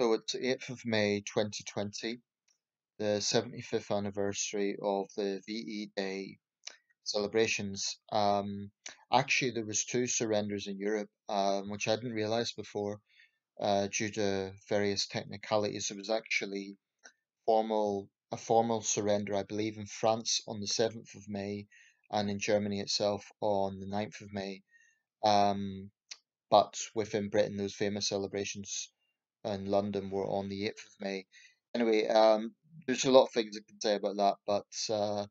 So it's 8th of May 2020, the 75th anniversary of the VE Day celebrations. Actually, there was two surrenders in Europe, which I didn't realize before, due to various technicalities. There was actually a formal surrender, I believe, in France on the 7th of May, and in Germany itself on the 9th of May. Um, but within Britain, those famous celebrations in London were on the 8th of May. Anyway, there's a lot of things I can say about that, but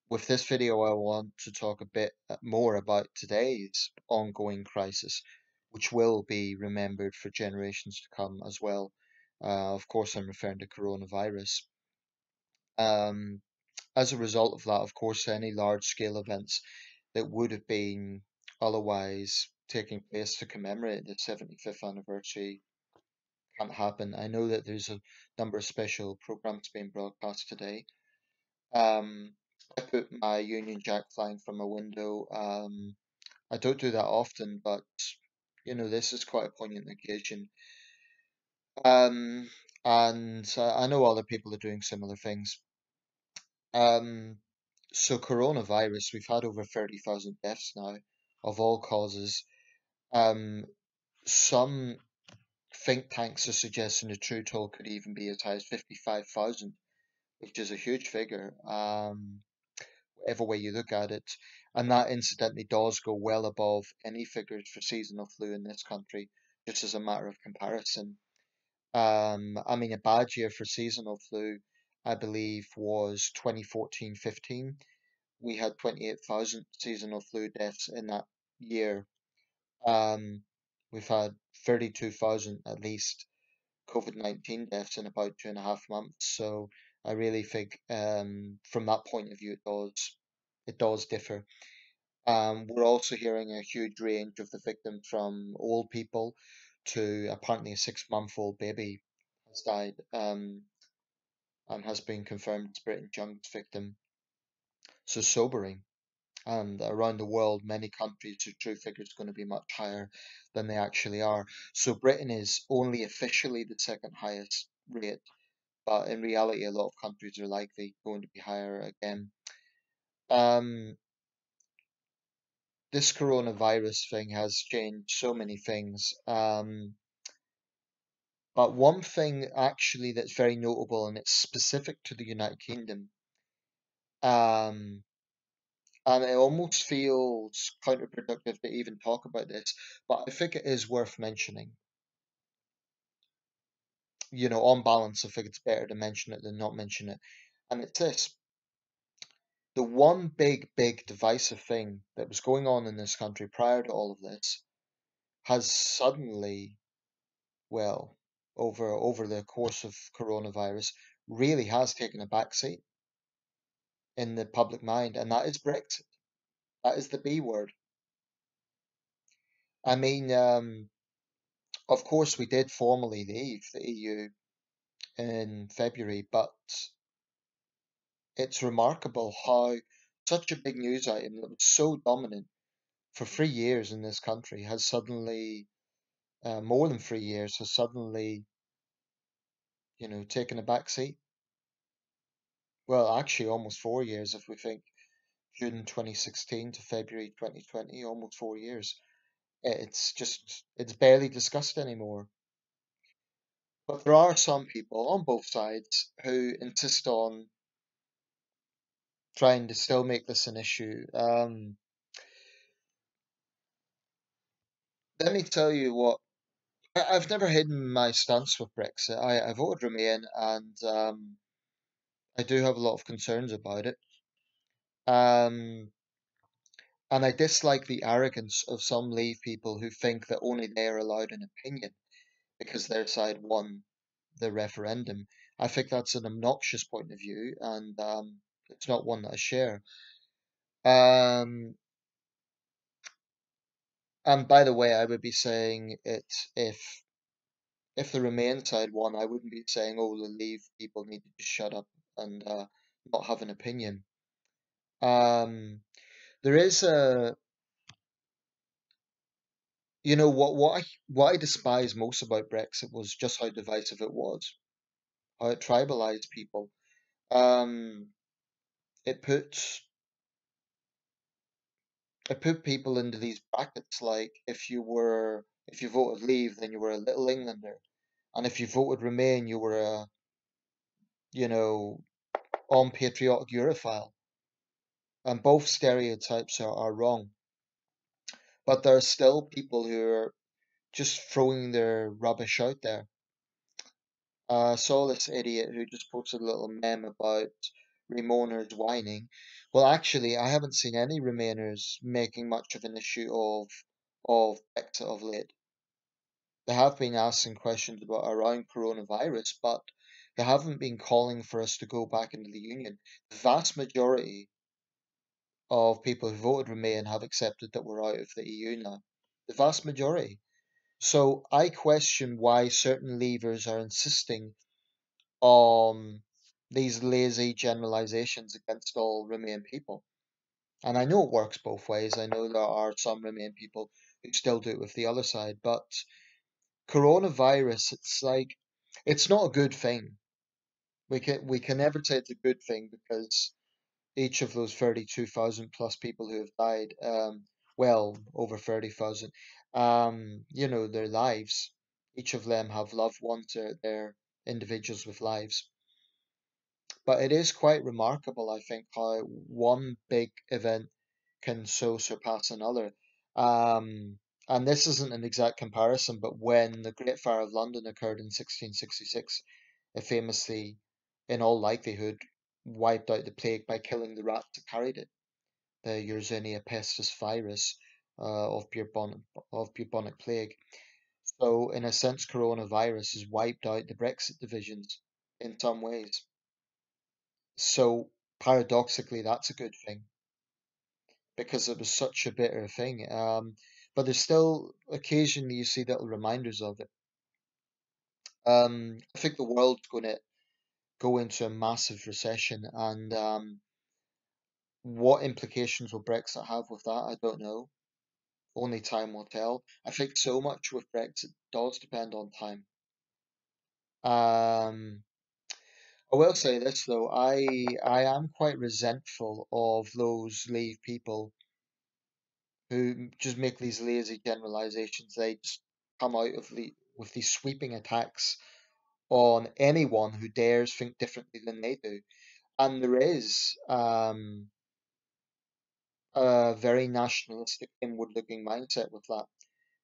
with this video, I want to talk a bit more about today's ongoing crisis, which will be remembered for generations to come as well. Of course, I'm referring to coronavirus. Um, as a result of that, of course, any large-scale events that would have been otherwise taking place to commemorate the 75th anniversary can't happen. I know that there's a number of special programs being broadcast today. Um, I put my Union Jack flying from a window. I don't do that often, but this is quite a poignant occasion. Um, and I know other people are doing similar things. Um, so coronavirus, we've had over 30,000 deaths now of all causes. Um, some think tanks are suggesting the true toll could even be as high as 55,000, which is a huge figure, whatever way you look at it. And that incidentally does go well above any figures for seasonal flu in this country, just as a matter of comparison. I mean, a bad year for seasonal flu, I believe, was 2014-15. We had 28,000 seasonal flu deaths in that year. Um, we've had 32,000 at least COVID-19 deaths in about 2.5 months. So I really think from that point of view it does differ. We're also hearing a huge range of the victims from old people to apparently a 6-month-old baby has died and has been confirmed as Britain's youngest victim. So sobering. And around the world, many countries, the true figure is going to be much higher than they actually are. So Britain is only officially the second highest rate, but in reality, a lot of countries are likely going to be higher again. Um, this coronavirus thing has changed so many things. But one thing actually that's very notable, and it's specific to the United Kingdom, um, and it almost feels counterproductive to even talk about this, but I think it is worth mentioning. On balance, I think it's better to mention it than not mention it. And it's this. The one big divisive thing that was going on in this country prior to all of this has suddenly, well, over the course of coronavirus, really has taken a backseat in the public mind, and that is Brexit. That is the B word. I mean, of course, we did formally leave the EU in February, but it's remarkable how such a big news item that was so dominant for 3 years in this country has suddenly, more than 3 years, has suddenly, taken a back seat. Well, actually, almost 4 years if we think June 2016 to February 2020, almost 4 years. It's barely discussed anymore. But there are some people on both sides who insist on trying to still make this an issue. Let me tell you what, I've never hidden my stance with Brexit. I voted Remain, and I do have a lot of concerns about it. Um, and I dislike the arrogance of some Leave people who think that only they are allowed an opinion because their side won the referendum. I think that's an obnoxious point of view, and it's not one that I share. Um, and by the way, I would be saying it if the Remain side won, I wouldn't be saying, oh, the Leave people need to shut up and not have an opinion. Um, there is what I despise most about Brexit was just how divisive it was, how it tribalized people. Um, it put it put people into these brackets like if you voted Leave, then you were a Little Englander, and if you voted Remain, you were a you know unpatriotic Europhile. And both stereotypes are wrong, but there are still people who are just throwing their rubbish out there. I saw this idiot who just posted a little meme about Remainers whining. Well, actually, I haven't seen any Remainers making much of an issue of Brexit of late. They have been asking questions about around coronavirus, but they haven't been calling for us to go back into the Union. The vast majority of people who voted Remain have accepted that we're out of the EU now. The vast majority. So I question why certain leavers are insisting on these lazy generalizations against all Remain people. And I know it works both ways. I know there are some Remain people who still do it with the other side, but coronavirus, it's not a good thing. We can never say it's a good thing because each of those 32,000 plus people who have died, well, over 30,000, their lives, each of them have loved ones, they're individuals with lives. But it is quite remarkable, I think, how one big event can so surpass another. Um, and this isn't an exact comparison, but when the Great Fire of London occurred in 1666, it famously, in all likelihood, wiped out the plague by killing the rats that carried it, the Yersinia pestis virus of bubonic plague. So, in a sense, coronavirus has wiped out the Brexit divisions in some ways. So, paradoxically, that's a good thing because it was such a bitter thing. But there's still occasionally you see little reminders of it. I think the world's going to go into a massive recession, and what implications will Brexit have with that? I don't know. Only time will tell. I think so much with Brexit does depend on time. Um, I will say this though, I am quite resentful of those Leave people who just make these lazy generalizations. They just come out with these sweeping attacks on anyone who dares think differently than they do. And there is a very nationalistic, inward-looking mindset with that.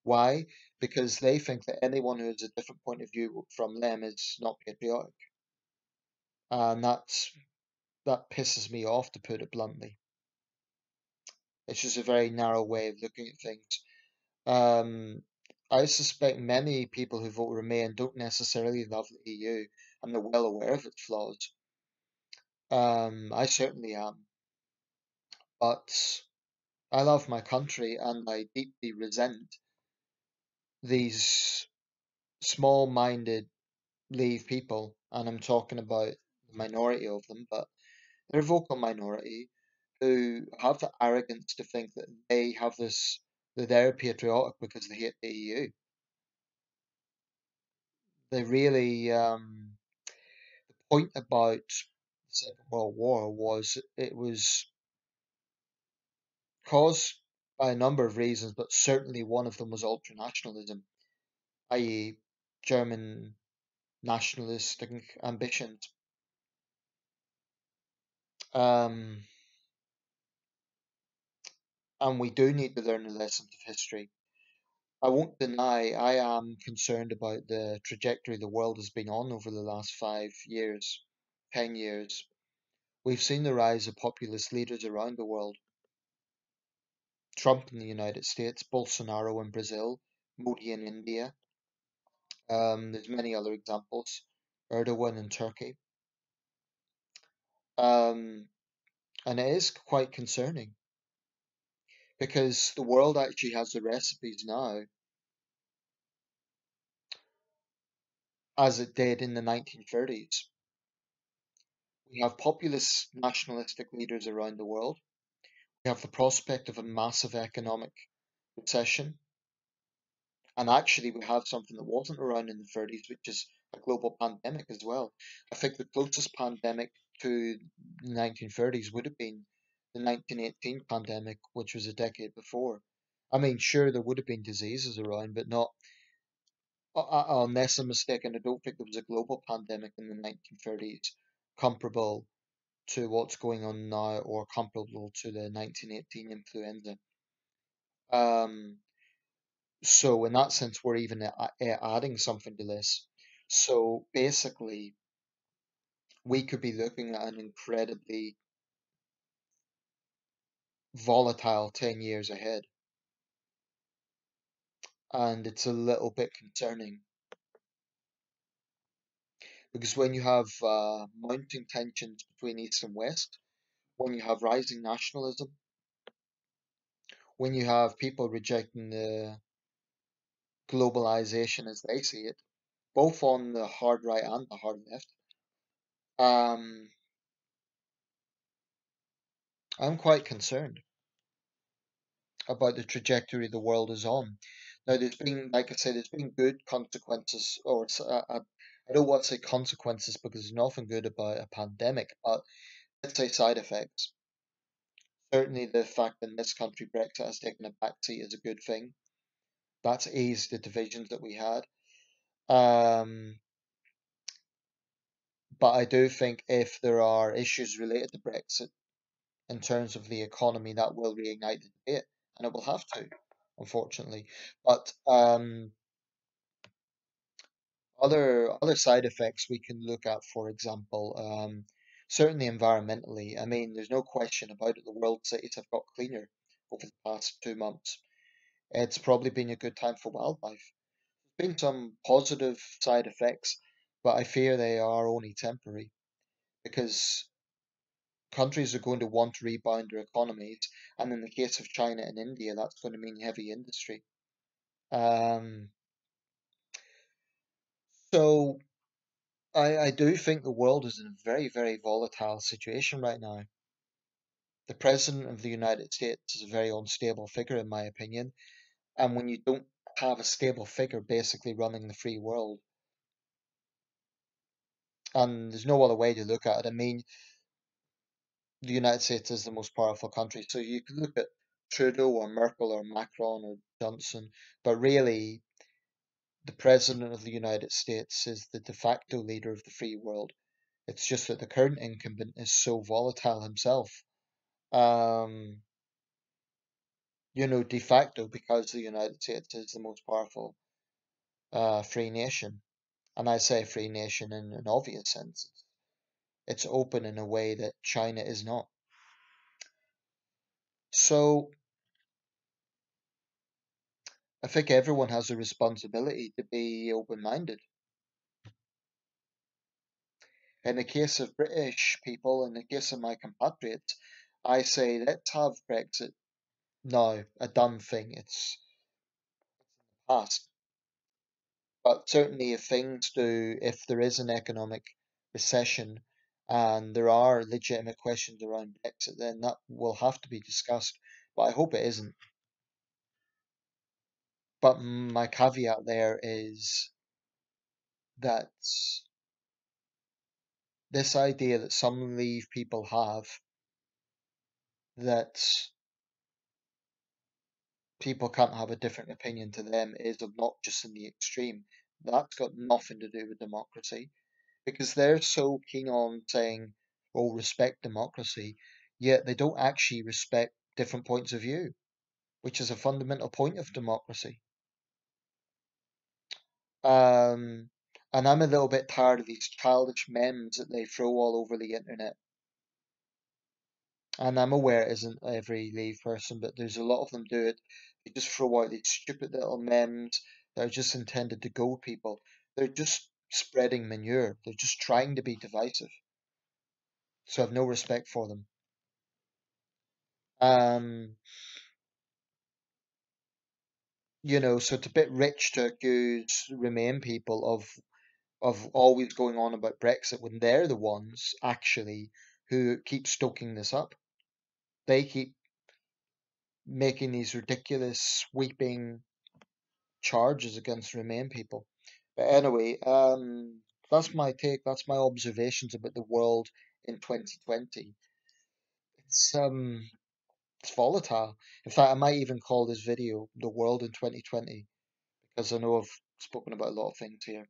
Why? Because they think that anyone who has a different point of view from them is not patriotic, and that pisses me off, to put it bluntly. It's just a very narrow way of looking at things. Um, I suspect many people who vote Remain don't necessarily love the EU, and they're well aware of its flaws. I certainly am, but I love my country, and I deeply resent these small-minded Leave people, and I'm talking about the minority of them, but they're a vocal minority who have the arrogance to think that that they're patriotic because they hate the EU. They really, the point about the Second World War was it was caused by a number of reasons, but certainly one of them was ultranationalism, i.e., German nationalistic ambitions. Um, and we do need to learn the lessons of history. I won't deny I am concerned about the trajectory the world has been on over the last 5 years, 10 years. We've seen the rise of populist leaders around the world. Trump in the United States, Bolsonaro in Brazil, Modi in India. There's many other examples. Erdogan in Turkey. Um, and it is quite concerning because the world actually has the recipes now, as it did in the 1930s. We have populist nationalistic leaders around the world. We have the prospect of a massive economic recession. And actually, we have something that wasn't around in the 30s, which is a global pandemic as well. I think the closest pandemic to the 1930s would have been the 1918 pandemic, which was a decade before. I mean, sure, there would have been diseases around, but not, unless I'm mistaken, I don't think there was a global pandemic in the 1930s comparable to what's going on now or comparable to the 1918 influenza. Um, So in that sense, we're even adding something to this. So basically, we could be looking at an incredibly volatile 10 years ahead, and it's a little bit concerning because when you have mounting tensions between East and West, when you have rising nationalism, when you have people rejecting the globalization as they see it, both on the hard right and the hard left, um, I'm quite concerned about the trajectory the world is on. Now, there's been, like I said, there's been good consequences, or I don't want to say consequences because there's nothing good about a pandemic, but let's say side effects. Certainly, the fact that in this country Brexit has taken a backseat is a good thing. That's eased the divisions that we had. Um, but I do think if there are issues related to Brexit in terms of the economy, that will reignite the debate, and it will have to, unfortunately. But other side effects we can look at, for example, certainly environmentally. I mean, there's no question about it. The world cities have got cleaner over the past 2 months. It's probably been a good time for wildlife. There's been some positive side effects, but I fear they are only temporary because countries are going to want to rebound their economies, and in the case of China and India, that's going to mean heavy industry. Um, so I do think the world is in a very, very volatile situation right now. The President of the United States is a very unstable figure, in my opinion. And when you don't have a stable figure basically running the free world, and there's no other way to look at it. I mean, the United States is the most powerful country, so you could look at Trudeau or Merkel or Macron or Johnson, but really, the President of the United States is the de facto leader of the free world. It's just that the current incumbent is so volatile himself. Um, de facto, because the United States is the most powerful free nation. And I say free nation in an obvious sense. It's open in a way that China is not. So I think everyone has a responsibility to be open-minded. In the case of British people, in the case of my compatriots, I say let's have Brexit now, a done thing. It's past. But certainly, if there is an economic recession and there are legitimate questions around Brexit, then that will have to be discussed. But I hope it isn't. But my caveat there is that this idea that some Leave people have that people can't have a different opinion to them is obnoxious in the extreme. That's got nothing to do with democracy because they're so keen on saying, oh, respect democracy, yet they don't actually respect different points of view, which is a fundamental point of democracy. Um, and I'm a little bit tired of these childish memes that they throw all over the internet. And I'm aware it isn't every Leave person, but there's a lot of them do it. They just throw out these stupid little memes that are just intended to goad people. They're just spreading manure. They're just trying to be divisive. So I have no respect for them. Um, so it's a bit rich to accuse Remain people of always going on about Brexit when they're the ones actually who keep stoking this up. They keep making these ridiculous, sweeping charges against Remain people. But anyway, that's my take. That's my observations about the world in 2020. It's um, it's volatile. In fact, I might even call this video "The World in 2020" because I know I've spoken about a lot of things here,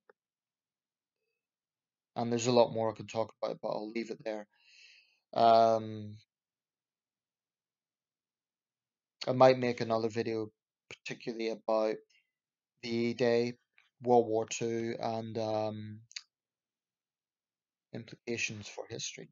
and there's a lot more I can talk about, but I'll leave it there. Um, I might make another video particularly about VE Day, World War II, and implications for history.